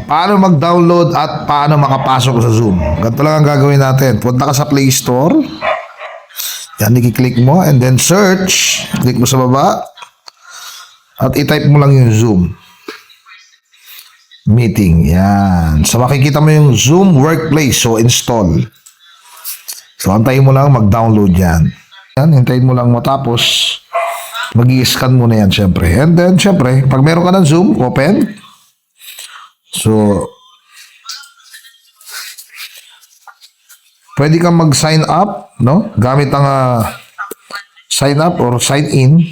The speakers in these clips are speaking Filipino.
Paano mag-download at paano makapasok sa Zoom? Ganito lang ang gagawin natin. Punta ka sa Play Store. Yan, i-click mo and then search. Click mo sa baba. At i-type mo lang yung Zoom meeting. Yan. So makikita mo yung Zoom Workplace. So install. So antayin mo lang mag-download yan. Yan, hintayin mo lang matapos. Mag-i-scan mo na yan syempre. And then syempre, pag meron ka ng Zoom, open. So pwede kang mag-sign up, no? Gamit ang sign up or sign in.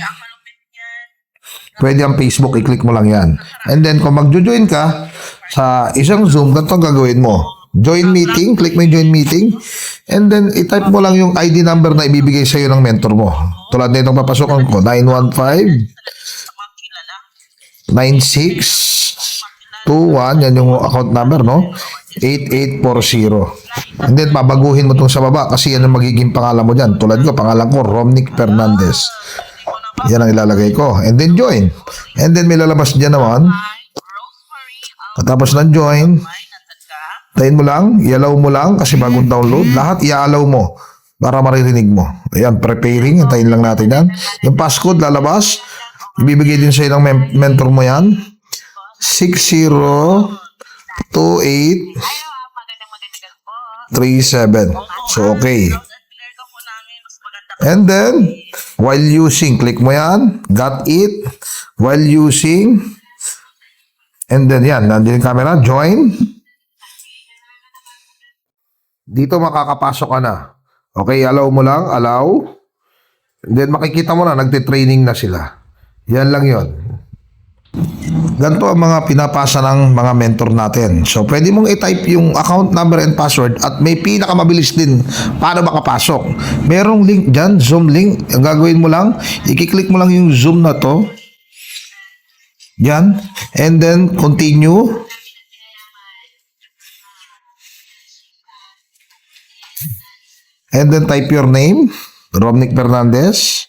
Pwede ang Facebook, i-click mo lang yan. And then kung mag-join ka sa isang Zoom, ganito ang gagawin mo. Join meeting, click mo yung join meeting. And then i-type mo lang yung ID number na ibibigay sa iyo ng mentor mo. Tulad na itong papasokan ko, 915-9621, yan yung account number, no? 8840. And then babaguhin mo itong sa baba kasi yan ang magiging pangalan mo dyan. Tulad ko, pangalan ko, Romnick Fernandez. Yan ang ilalagay ko. And then join. And then may lalabas dyan naman. Tapos ng join, tayin mo lang, i-allow mo lang kasi bagong download. Lahat i-allow mo para maririnig mo. Ayan, preparing. Tayin lang natin yan. Yung passcode lalabas. Ibibigay din sa'yo ng mentor mo yan. 602837. So, okay. And then, while using, click mo yan. Got it. While using. And then, yan. Nandiyan yung camera. Join. Dito makakapasok ka na. Okay, allow mo lang. Allow. And then, makikita mo na, nagtitraining na sila. Yan lang yon. Ganito ang mga pinapasa ng mga mentor natin. So, pwede mong i-type yung account number and password at may pinakamabilis din paano makapasok. Merong link dyan, Zoom link. Ang gagawin mo lang, i-click mo lang yung Zoom na to. Yan. And then, continue. And then, type your name. Romnick Fernandez.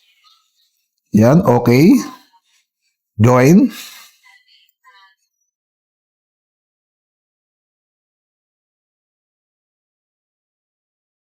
Yan, okay. Join.